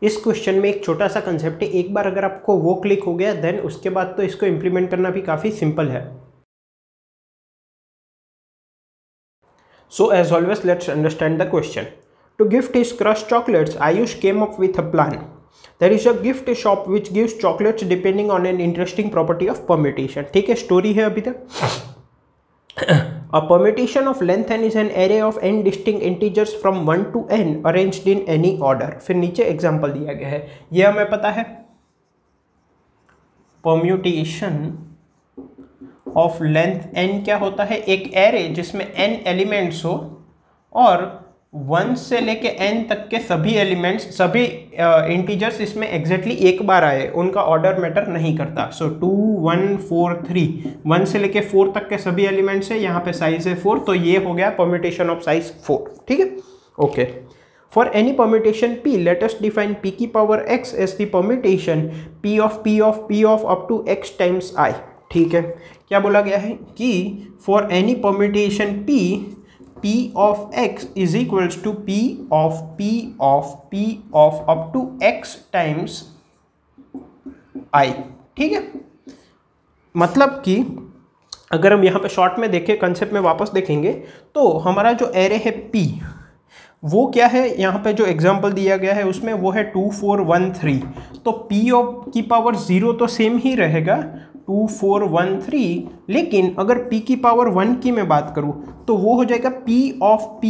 इस क्वेश्चन में एक छोटा सा कंसेप्ट है, एक बार अगर आपको वो क्लिक हो गया देन उसके बाद तो इसको इम्प्लीमेंट करना भी काफ़ी सिंपल है। So as always let's understand the question. To gift his crush chocolates Ayush came up with a plan. There is a gift shop which gives chocolates depending on an interesting property of permutation. ठीक है, story है अभी तक। A permutation of length n is an array of n distinct integers from 1 to n arranged in any order। फिर नीचे example दिया गया है, ये हमें पता है। परम्यूटेशन ऑफ लेंथ n क्या होता है? एक एरे जिसमें n एलिमेंट्स हो और 1 से लेके n तक के सभी एलिमेंट्स, सभी इंटीजर्स इसमें एग्जैक्टली एक बार आए, उनका ऑर्डर मैटर नहीं करता। सो 2 1 4 3, 1 से लेके 4 तक के सभी एलिमेंट्स है, यहाँ पे साइज है 4, तो ये हो गया परम्यूटेशन ऑफ साइज 4। ठीक है, okay. For any permutation p let us define p की power x as the permutation p of up to x times i। ठीक है, क्या बोला गया है कि for any permutation p of x is equals to p of up to x times i। ठीक है, मतलब कि अगर हम यहाँ पे शॉर्ट में देखें, कंसेप्ट में वापस देखेंगे, तो हमारा जो एरे है p, वो क्या है, यहाँ पे जो एग्जांपल दिया गया है उसमें वो है 2 4 1 3, तो p की पावर 0 तो सेम ही रहेगा 2 4 1 3, लेकिन अगर p की पावर 1 की मैं बात करूँ तो वो हो जाएगा p ऑफ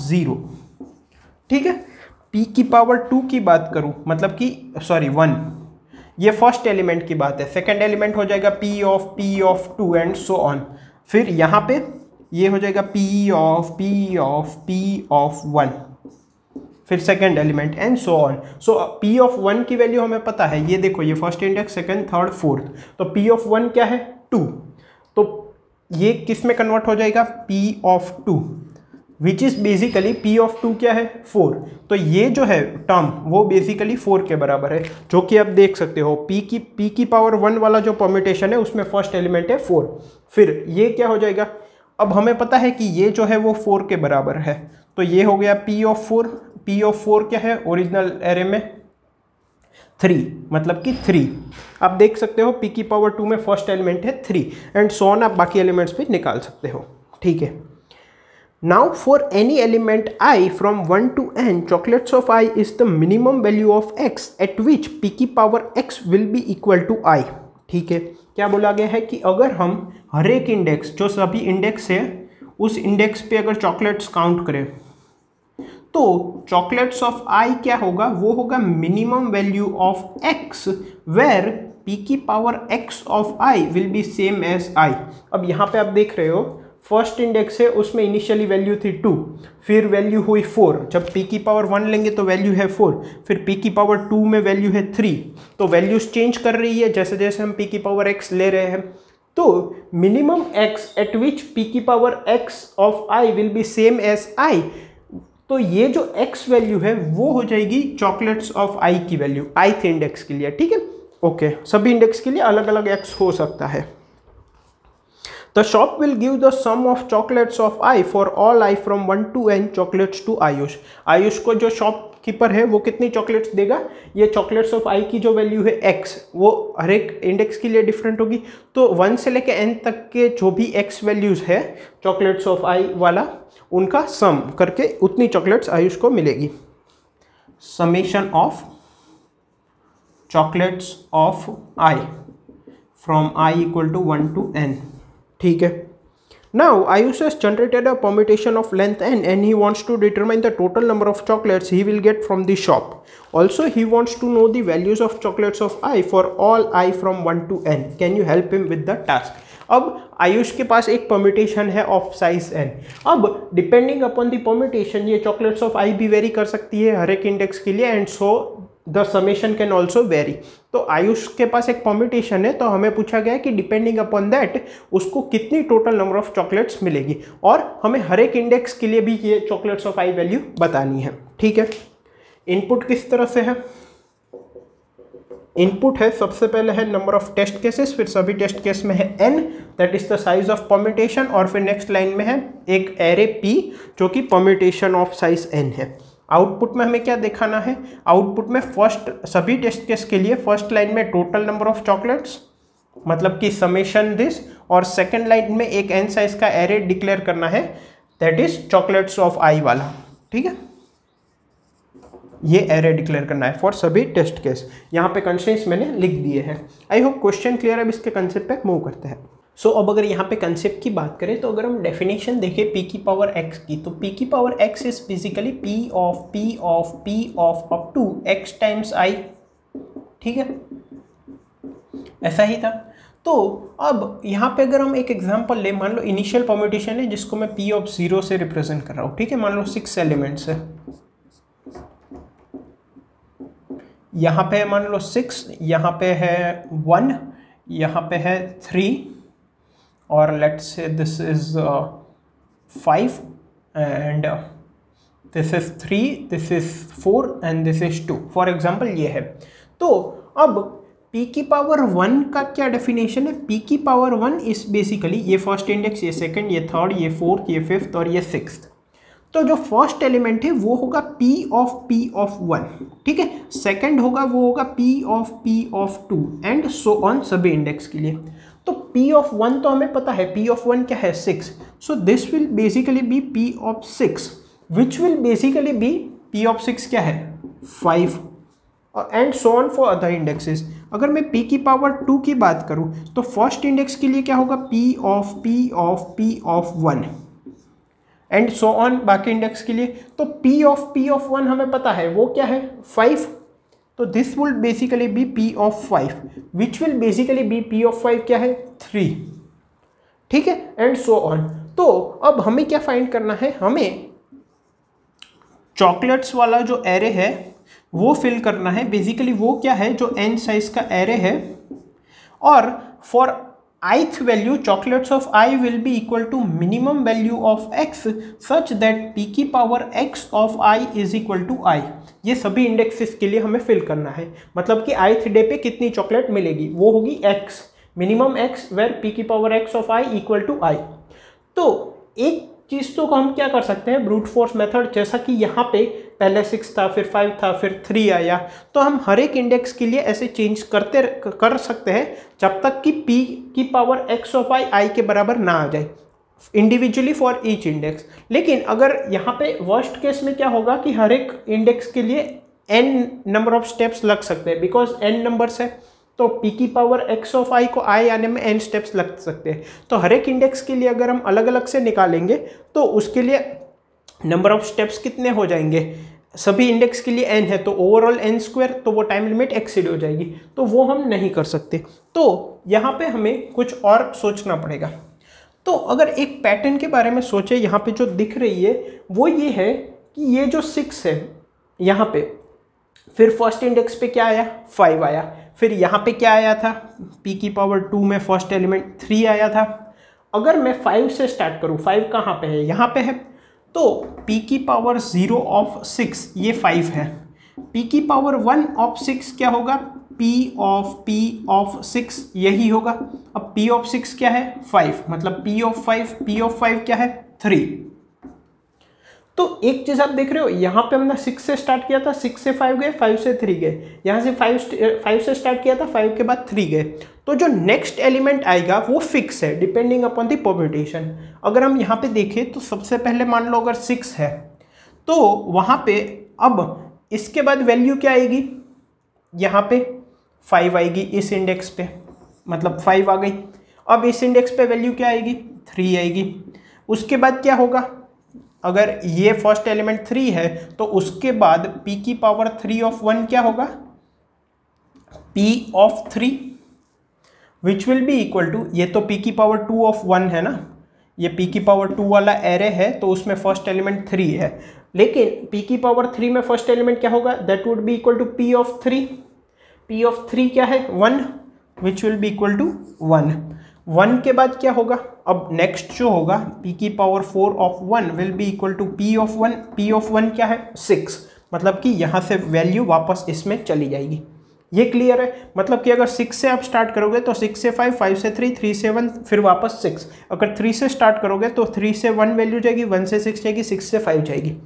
0। ठीक है, p की पावर 2 की बात करूँ, मतलब कि सॉरी 1, ये फर्स्ट एलिमेंट की बात है। सेकंड एलिमेंट हो जाएगा p of 2 and so on. फिर यहाँ पे ये हो जाएगा p ऑफ 1, फिर second element and so on. So p of 1 की वैल्यू हमें पता है, ये देखो, ये first index, second, third, fourth, तो p ऑफ 1 क्या है 2, तो ये किस में कन्वर्ट हो जाएगा p of 2, which is basically p of 2 क्या है 4, तो ये जो है टर्म वो बेसिकली 4 के बराबर है, जो कि आप देख सकते हो p की पावर 1 वाला जो परम्यूटेशन है उसमें फर्स्ट एलिमेंट है 4। फिर ये क्या हो जाएगा, अब हमें पता है कि ये जो है वो 4 के बराबर है, तो ये हो गया p ऑफ 4। p ऑफ 4 क्या है ओरिजिनल एरे में 3, मतलब कि 3। आप देख सकते हो p की पावर 2 में फर्स्ट एलिमेंट है 3 एंड सो ऑन, आप बाकी एलिमेंट्स भी निकाल सकते हो। ठीक है, now for any element i from 1 to n chocolates of i is the minimum value of x at which p की power x will be equal to i। ठीक है, क्या बोला गया है कि अगर हम हर एक इंडेक्स, जो सभी इंडेक्स है, उस इंडेक्स पे अगर चॉकलेट्स काउंट करें तो चॉकलेट्स ऑफ i क्या होगा, वो होगा minimum value of x where p की power x of i will be same as i। अब यहाँ पे आप देख रहे हो फर्स्ट इंडेक्स है, उसमें इनिशियली वैल्यू थी 2, फिर वैल्यू हुई 4, जब p की पावर 1 लेंगे तो वैल्यू है 4, फिर p की पावर 2 में वैल्यू है 3, तो वैल्यूज चेंज कर रही है जैसे जैसे हम p की पावर x ले रहे हैं। तो minimum x at which p की power x of i will be same as i, तो ये जो x वैल्यू है वो हो जाएगी चॉकलेट्स ऑफ i की वैल्यू ith इंडेक्स के लिए। ठीक है, ओके, सभी इंडेक्स के लिए अलग अलग x हो सकता है। The shop will give the sum of chocolates of i for all i from 1 to n chocolates to Ayush. Ayush को जो शॉपकीपर है वो कितनी चॉकलेट्स देगा, ये चॉकलेट्स ऑफ i की जो वैल्यू है x, वो हर एक इंडेक्स के लिए डिफरेंट होगी, तो 1 से लेके n तक के जो भी x वैल्यूज है चॉकलेट्स ऑफ i वाला, उनका सम करके उतनी चॉकलेट्स आयुष को मिलेगी। Summation of chocolates of i from i equal to 1 to n। ठीक है, now Ayush has generated a permutation of length n and he wants to determine the total number of chocolates he will get from the shop. Also he wants to know the values of chocolates of i for all i from 1 to n. Can you help him with the task? अब आयुष के पास एक permutation है of size n। अब depending upon the permutation ये chocolates of i भी very कर सकती है हर एक इंडेक्स के लिए, and so the summation can also very. तो आयुष के पास एक परम्यूटेशन है, तो हमें पूछा गया कि डिपेंडिंग अपॉन दैट उसको कितनी टोटल नंबर ऑफ चॉकलेट्स मिलेगी, और हमें हर एक इंडेक्स के लिए भी ये चॉकलेट्स ऑफ i वैल्यू बतानी है। ठीक है, इनपुट किस तरह से है, इनपुट है सबसे पहले है नंबर ऑफ टेस्ट केसेस, फिर सभी टेस्ट केस में है n, that is the size of permutation, और फिर नेक्स्ट लाइन में है एक एरे p जो कि परम्यूटेशन ऑफ साइज n है। आउटपुट में हमें क्या दिखाना है, आउटपुट में फर्स्ट सभी टेस्ट केस के लिए फर्स्ट लाइन में टोटल नंबर ऑफ चॉकलेट्स मतलब कि समेशन दिस, और सेकंड लाइन में एक n साइज का एरे डिक्लेयर करना है that is chocolates of i वाला। ठीक है, ये एरे डिक्लेयर करना है फॉर सभी टेस्ट केस। यहाँ पे कंस्ट्रेंट्स मैंने लिख दिए हैं। आई होप क्वेश्चन क्लियर है। अब इसके कंसेप्ट पे मूव करते हैं। सो अब अगर यहाँ पे कंसेप्ट की बात करें तो अगर हम डेफिनेशन देखें p की पावर x की, तो p की power x is basically p of up to x times i। ठीक है, ऐसा ही था। तो अब यहाँ पे अगर हम एक एग्जांपल ले, मान लो इनिशियल परम्यूटेशन है जिसको मैं p ऑफ 0 से रिप्रेजेंट कर रहा हूँ। ठीक है, मान लो 6 एलिमेंट्स है, यहाँ पे मान लो 6, यहाँ पे है 1, यहाँ पे है 3, और let's say this is 5 and this is 3, this is 4 and this is 2 for example ये है। तो अब p की पावर 1 का क्या डेफिनेशन है, p की पावर 1 इज बेसिकली ये फर्स्ट इंडेक्स, ये सेकंड, ये थर्ड, ये फोर्थ, ये फिफ्थ और ये सिक्स्थ। तो जो फर्स्ट एलिमेंट है वो होगा p ऑफ 1। ठीक है, सेकंड होगा वो होगा p of 2 and so on सभी इंडेक्स के लिए। तो p ऑफ 1 तो हमें पता है, p ऑफ 1 क्या है 6, so this will basically be p of 6 which will basically be p of 6 क्या है 5 and so on for other indexes. अगर मैं p की पावर 2 की बात करूं तो फर्स्ट इंडेक्स के लिए क्या होगा p of 1 and so on बाकी इंडेक्स के लिए। तो p ऑफ 1 हमें पता है वो क्या है 5, तो this will basically be p of 5 which will basically be p of 5 क्या है 3। ठीक है, एंड सो ऑन। तो अब हमें क्या फाइंड करना है, हमें चॉकलेट्स वाला जो एरे है वो फिल करना है। बेसिकली वो क्या है, जो n साइज का एरे है, और for ith value chocolates of i will be equal to minimum value of x such that p की power x of i is equal to i। ये सभी इंडेक्सेस के लिए हमें फिल करना है, मतलब कि ith डे पे कितनी चॉकलेट मिलेगी वो होगी x, minimum x where p की power x of i equal to i। तो एक चीज़ तो हम क्या कर सकते हैं, ब्रूट फोर्स मेथड, जैसा कि यहाँ पे पहले 6 था, फिर 5 था, फिर 3 आया, तो हम हर एक इंडेक्स के लिए ऐसे चेंज कर सकते हैं जब तक कि p की पावर x ऑफ i के बराबर ना आ जाए इंडिविजुअली फॉर ईच इंडेक्स। लेकिन अगर यहाँ पे वर्स्ट केस में क्या होगा कि हर एक इंडेक्स के लिए n नंबर ऑफ स्टेप्स लग सकते हैं, बिकॉज n नंबर्स है तो p की पावर x ऑफ i को i आने में n स्टेप्स लग सकते हैं। तो हर एक इंडेक्स के लिए अगर हम अलग अलग से निकालेंगे तो उसके लिए नंबर ऑफ स्टेप्स कितने हो जाएंगे, सभी इंडेक्स के लिए n है तो ओवरऑल n स्क्वायर, तो वो टाइम लिमिट एक्सीड हो जाएगी, तो वो हम नहीं कर सकते। तो यहाँ पे हमें कुछ और सोचना पड़ेगा। तो अगर एक पैटर्न के बारे में सोचे, यहाँ पे जो दिख रही है वो ये है कि ये जो 6 है यहाँ पे, फिर फर्स्ट इंडेक्स पे क्या आया 5 आया, फिर यहाँ पे क्या आया था p की पावर 2 में फर्स्ट एलिमेंट 3 आया था। अगर मैं 5 से स्टार्ट करूँ, 5 कहाँ पे है यहाँ पे है, तो p की पावर 0 ऑफ 6 ये 5 है, p की पावर 1 ऑफ 6 क्या होगा p ऑफ 6 यही होगा। अब p ऑफ 6 क्या है 5, मतलब p ऑफ 5 क्या है 3। तो एक चीज़ आप देख रहे हो, यहाँ पे हमने 6 से स्टार्ट किया था, 6 से 5 गए, 5 से 3 गए, यहाँ से 5 से स्टार्ट किया था, 5 के बाद 3 गए। तो जो नेक्स्ट एलिमेंट आएगा वो फिक्स है डिपेंडिंग अपॉन द परम्यूटेशन। अगर हम यहाँ पे देखें तो सबसे पहले मान लो अगर 6 है तो वहाँ पे अब इसके बाद वैल्यू क्या आएगी, यहाँ पे 5 आएगी इस इंडेक्स पे, मतलब 5 आ गई। अब इस इंडेक्स पे वैल्यू क्या आएगी 3 आएगी। उसके बाद क्या होगा, अगर ये फर्स्ट एलिमेंट 3 है तो उसके बाद p की पावर 3 ऑफ 1 क्या होगा p of 3 which will be equal to, ये तो p की पावर 2 ऑफ 1 है ना, ये p की पावर 2 वाला एरे है तो उसमें फर्स्ट एलिमेंट 3 है, लेकिन p की पावर 3 में फर्स्ट एलिमेंट क्या होगा, that would be equal to p of 3। p of 3 क्या है 1 which will be equal to 1 के बाद क्या होगा, अब नेक्स्ट जो होगा p की power 4 of 1 will be equal to p of 1। p of 1 क्या है 6, मतलब कि यहाँ से वैल्यू वापस इसमें चली जाएगी। ये क्लियर है, मतलब कि अगर 6 से आप स्टार्ट करोगे तो 6 से 5, 5 से 3, 3 से 1, फिर वापस 6। अगर 3 से स्टार्ट करोगे तो 3 से 1 वैल्यू जाएगी, 1 से 6 जाएगी, 6 से 5 जाएगी।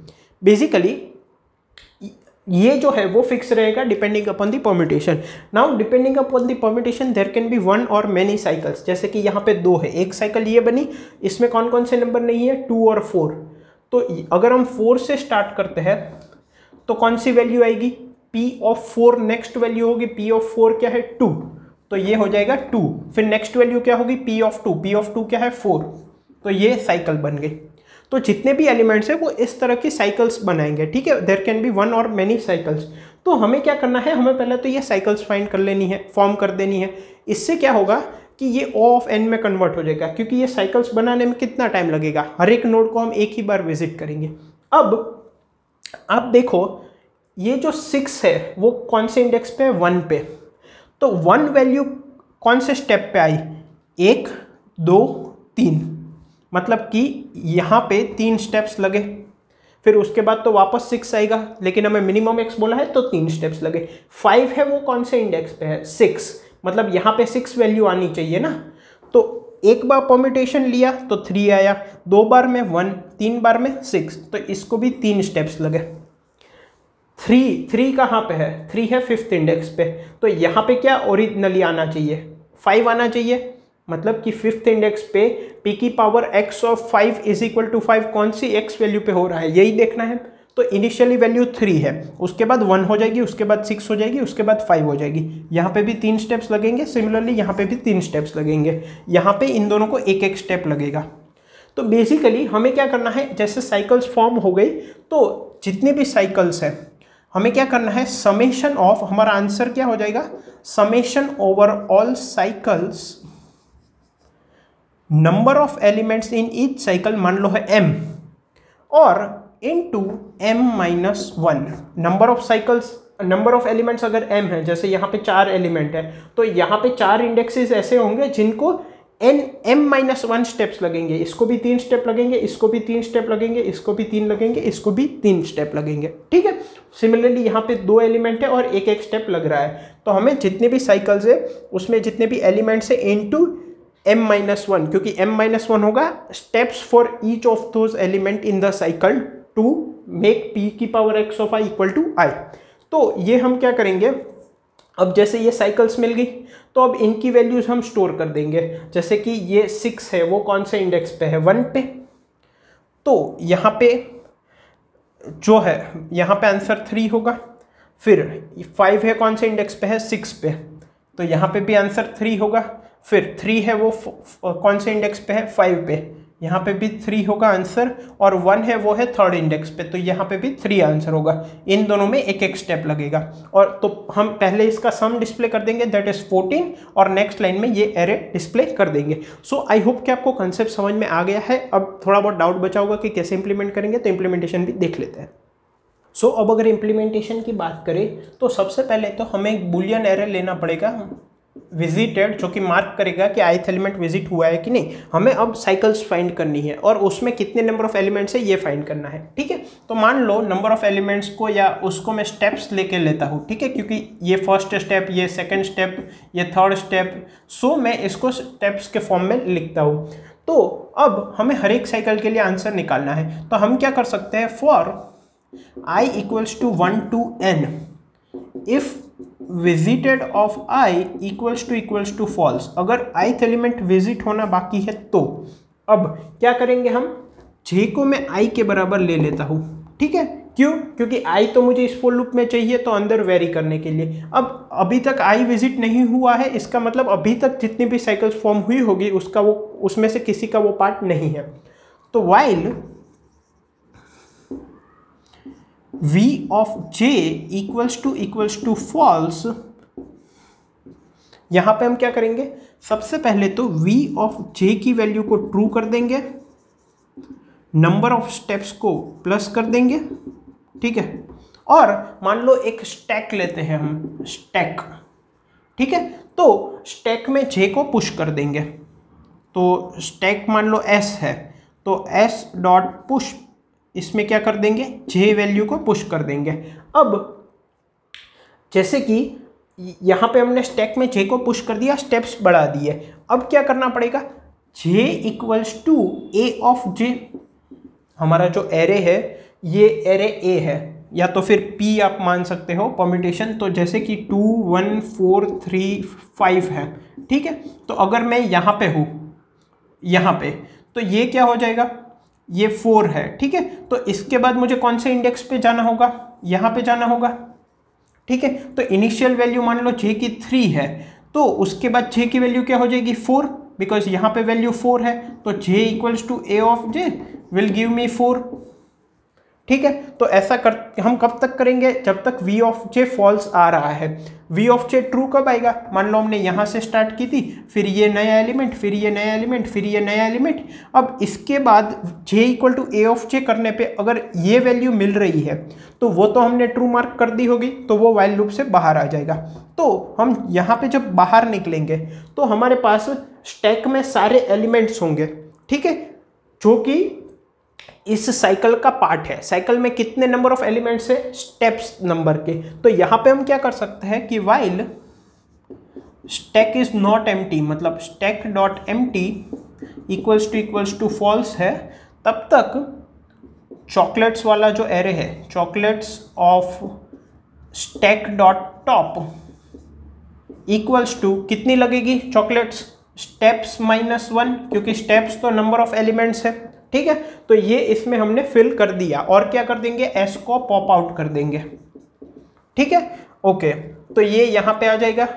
बेसिकली ये जो है वो फिक्स रहेगा depending upon the permutation. Now depending upon the permutation there can be one or many cycles. जैसे कि यहाँ पे 2 है, एक साइकिल ये बनी, इसमें कौन कौन से नंबर नहीं है, 2 और 4। तो अगर हम 4 से स्टार्ट करते हैं तो कौन सी वैल्यू आएगी, P ऑफ 4 नेक्स्ट वैल्यू होगी, P ऑफ 4 क्या है 2, तो ये हो जाएगा 2। फिर नेक्स्ट वैल्यू क्या होगी, P ऑफ 2, P ऑफ 2 क्या है 4, तो ये साइकिल बन गई। तो जितने भी एलिमेंट्स है वो इस तरह की साइकिल्स बनाएंगे, ठीक है। There can be one or many cycles. तो हमें क्या करना है, हमें पहले तो ये साइकिल्स फाइंड कर लेनी है, फॉर्म कर देनी है। इससे क्या होगा कि ये O ऑफ n में कन्वर्ट हो जाएगा, क्योंकि ये साइकिल्स बनाने में कितना टाइम लगेगा, हर एक नोड को हम एक ही बार विजिट करेंगे। अब आप देखो ये जो 6 है वो कौन से इंडेक्स पे है, 1 पे। तो 1 वैल्यू कौन से स्टेप पे आई, 1 2 3, मतलब कि यहाँ पे 3 स्टेप्स लगे। फिर उसके बाद तो वापस 6 आएगा, लेकिन हमें मिनिमम x बोला है तो 3 स्टेप्स लगे। 5 है वो कौन से इंडेक्स पे है, 6, मतलब यहाँ पे 6 वैल्यू आनी चाहिए ना। तो एक बार परम्यूटेशन लिया तो 3 आया, 2 बार में 1, 3 बार में 6, तो इसको भी 3 स्टेप्स लगे। 3 कहाँ पे है, 3 है 5th इंडेक्स पे, तो यहाँ पे क्या ओरिजिनली आना चाहिए, 5 आना चाहिए। मतलब कि 5th इंडेक्स पे p की power x of 5 is equal to 5 कौन सी x वैल्यू पे हो रहा है, यही देखना है। तो इनिशियली वैल्यू 3 है, उसके बाद 1 हो जाएगी, उसके बाद 6 हो जाएगी, उसके बाद 5 हो जाएगी। यहाँ पे भी 3 स्टेप्स लगेंगे, सिमिलरली यहाँ पे भी 3 स्टेप्स लगेंगे, यहाँ पे इन दोनों को एक एक स्टेप लगेगा। तो बेसिकली हमें क्या करना है, जैसे साइकिल्स फॉर्म हो गई तो जितने भी साइकिल्स हैं हमें क्या करना है, समेशन ऑफ, हमारा आंसर क्या हो जाएगा, summation over all cycles number of elements in each cycle, मान लो है m, और into m-1 number of cycles, number of elements अगर m है, जैसे यहाँ पे 4 एलिमेंट है तो यहाँ पे 4 इंडेक्सेस ऐसे होंगे जिनको m-1 स्टेप्स लगेंगे, इसको भी 3 स्टेप लगेंगे, इसको भी 3 स्टेप लगेंगे, इसको भी 3 लगेंगे, इसको भी 3 स्टेप लगेंगे, ठीक है। सिमिलरली यहाँ पे 2 एलिमेंट है और एक एक स्टेप लग रहा है, तो हमें जितने भी साइकिल्स है उसमें जितने भी एलिमेंट्स है इनटू m-1, क्योंकि m-1 होगा steps for each of those element in the cycle to make p की power x of i equal to i। तो ये हम क्या करेंगे, अब जैसे ये साइकिल्स मिल गई तो अब इनकी वैल्यूज हम स्टोर कर देंगे। जैसे कि ये 6 है वो कौन से इंडेक्स पे है, 1 पे, तो यहाँ पे जो है यहाँ पे आंसर 3 होगा। फिर 5 है कौन से इंडेक्स पे है, 6 पे, तो यहाँ पे भी आंसर 3 होगा। फिर 3 है वो कौन से इंडेक्स पे है, 5 पे, यहाँ पे भी 3 होगा आंसर। और 1 है वो है 3rd इंडेक्स पे, तो यहाँ पे भी 3 आंसर होगा। इन दोनों में एक एक स्टेप लगेगा। और तो हम पहले इसका सम डिस्प्ले कर देंगे, दैट इज 14, और नेक्स्ट लाइन में ये एरे डिस्प्ले कर देंगे। सो आई होप कि आपको कंसेप्ट समझ में आ गया है। अब थोड़ा बहुत डाउट बचा होगा कि कैसे इंप्लीमेंट करेंगे, तो इंप्लीमेंटेशन भी देख लेते हैं। सो अब अगर इंप्लीमेंटेशन की बात करें तो सबसे पहले तो हमें एक बुलियन एरे लेना पड़ेगा विजिटेड, जो कि मार्क करेगा कि ith एलिमेंट विजिट हुआ है कि नहीं। हमें अब साइकिल्स फाइंड करनी है और उसमें कितने नंबर ऑफ एलिमेंट्स है ये फाइंड करना है, ठीक है। तो मान लो नंबर ऑफ एलिमेंट्स को या उसको मैं स्टेप्स लेके लेता हूँ, ठीक है, क्योंकि ये फर्स्ट स्टेप, ये सेकंड स्टेप, ये थर्ड स्टेप, सो मैं इसको स्टेप्स के फॉर्म में लिखता हूँ। तो अब हमें हर एक साइकिल के लिए आंसर निकालना है, तो हम क्या कर सकते हैं, for i equals to 1 to n if visited of i equals to false, अगर ith एलिमेंट विजिट होना बाकी है तो अब क्या करेंगे, हम j को मैं i के बराबर ले लेता हूँ, ठीक है। क्यों, क्योंकि i तो मुझे इस फॉर लूप में चाहिए, तो अंदर वेरी करने के लिए। अब अभी तक i विजिट नहीं हुआ है, इसका मतलब अभी तक जितनी भी साइकिल्स फॉर्म हुई होगी उसका वो, उसमें से किसी का वो पार्ट नहीं है। तो while v of j equals to false, यहां पे हम क्या करेंगे, सबसे पहले तो v ऑफ j की वैल्यू को ट्रू कर देंगे, नंबर ऑफ स्टेप्स को प्लस कर देंगे, ठीक है। और मान लो एक स्टैक लेते हैं हम, स्टैक, ठीक है, तो स्टैक में j को पुश कर देंगे। तो स्टैक मान लो s है, तो s डॉट पुश, इसमें क्या कर देंगे, j वैल्यू को पुश कर देंगे। अब जैसे कि यहाँ पे हमने स्टैक में j को पुश कर दिया, स्टेप्स बढ़ा दिए। अब क्या करना पड़ेगा, j equals to a of j, हमारा जो एरे है ये एरे a है, या तो फिर P आप मान सकते हो परम्यूटेशन। तो जैसे कि 2 1 4 3 5 है, ठीक है। तो अगर मैं यहाँ पे हूँ, यहाँ पे, तो ये क्या हो जाएगा, ये 4 है, ठीक है। तो इसके बाद मुझे कौन से इंडेक्स पे जाना होगा, यहाँ पे जाना होगा, ठीक है। तो इनिशियल वैल्यू मान लो J की 3 है, तो उसके बाद J की वैल्यू क्या हो जाएगी 4, बिकॉज यहाँ पे वैल्यू 4 है। तो J equals to A of J will give me 4, ठीक है। तो ऐसा हम कब तक करेंगे, जब तक V ऑफ J फॉल्स आ रहा है। V ऑफ J ट्रू कब आएगा, मान लो हमने यहाँ से स्टार्ट की थी, फिर ये नया एलिमेंट, फिर ये नया एलिमेंट, फिर ये नया एलिमेंट। अब इसके बाद J equal to A of J करने पे अगर ये वैल्यू मिल रही है तो वो तो हमने ट्रू मार्क कर दी होगी, तो वो वाइल लूप से बाहर आ जाएगा। तो हम यहाँ पे जब बाहर निकलेंगे तो हमारे पास स्टैक में सारे एलिमेंट्स होंगे, ठीक है, जो कि इस साइकिल का पार्ट है। साइकिल में कितने नंबर ऑफ एलिमेंट्स है, स्टेप्स नंबर के। तो यहाँ पे हम क्या कर सकते हैं कि while stack is not empty, मतलब stack dot empty equals to false है, तब तक चॉकलेट्स वाला जो एरे है, chocolates of stack dot top equals to कितनी लगेगी चॉकलेट्स, स्टेप्स -1, क्योंकि स्टेप्स तो नंबर ऑफ एलिमेंट्स है, ठीक है। तो ये इसमें हमने फिल कर दिया, और क्या कर देंगे, एस को पॉप आउट कर देंगे, ठीक है, ओके। तो ये यहाँ पे आ जाएगा।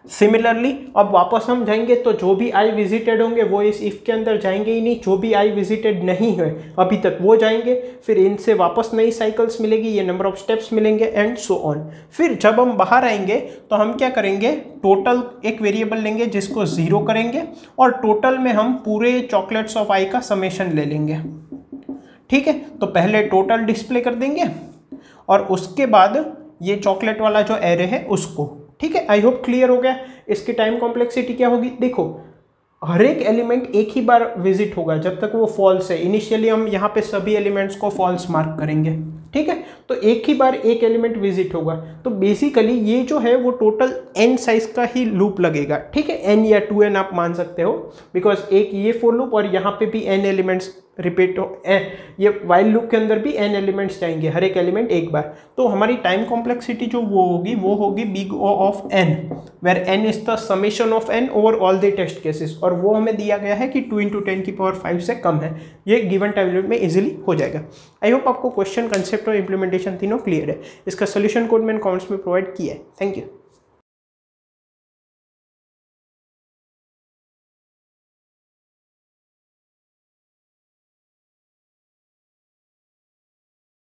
सिमिलरली अब वापस हम जाएंगे तो जो भी आई विजिटेड होंगे वो इस इफ के अंदर जाएंगे ही नहीं, जो भी आई विजिटेड नहीं है अभी तक वो जाएंगे, फिर इनसे वापस नई साइकिल्स मिलेगी, ये नंबर ऑफ स्टेप्स मिलेंगे एंड सो ऑन। फिर जब हम बाहर आएंगे तो हम क्या करेंगे, टोटल एक वेरिएबल लेंगे जिसको 0 करेंगे, और टोटल में हम पूरे चॉकलेट्स ऑफ आई का समेशन ले लेंगे, ठीक है। तो पहले टोटल डिस्प्ले कर देंगे और उसके बाद ये चॉकलेट वाला जो एरे है उसको, ठीक है। आई होप क्लियर हो गया। इसकी टाइम कॉम्प्लेक्सिटी क्या होगी, देखो हर एक एलिमेंट एक ही बार विजिट होगा जब तक वो फॉल्स है। इनिशियली हम यहाँ पे सभी एलिमेंट्स को फॉल्स मार्क करेंगे, ठीक है। तो एक ही बार एक एलिमेंट विजिट होगा। तो बेसिकली ये जो है वो टोटल n साइज का ही लूप लगेगा, ठीक है, n या 2n आप मान सकते हो, बिकॉज एक ये फॉर लूप और यहाँ पे भी n एलिमेंट्स रिपीट हो, ये वाइल लूप के अंदर भी n एलिमेंट्स जाएंगे, हर एक एलिमेंट एक बार। तो हमारी टाइम कॉम्प्लेक्सिटी जो वो होगी big O of n, where n is the summation of n over all the test cases, और वो हमें दिया गया है कि 2 × 10⁵ से कम है। ये गिवन टाइम लिमिट में इजीली हो जाएगा। आई होप आपको क्वेश्चन, कंसेप्ट और इम्प्लीमेंटेशन तीनों क्लियर है। इसका सोल्यूशन कोड मैंने कमेंट्स में प्रोवाइड किया है। Thank you.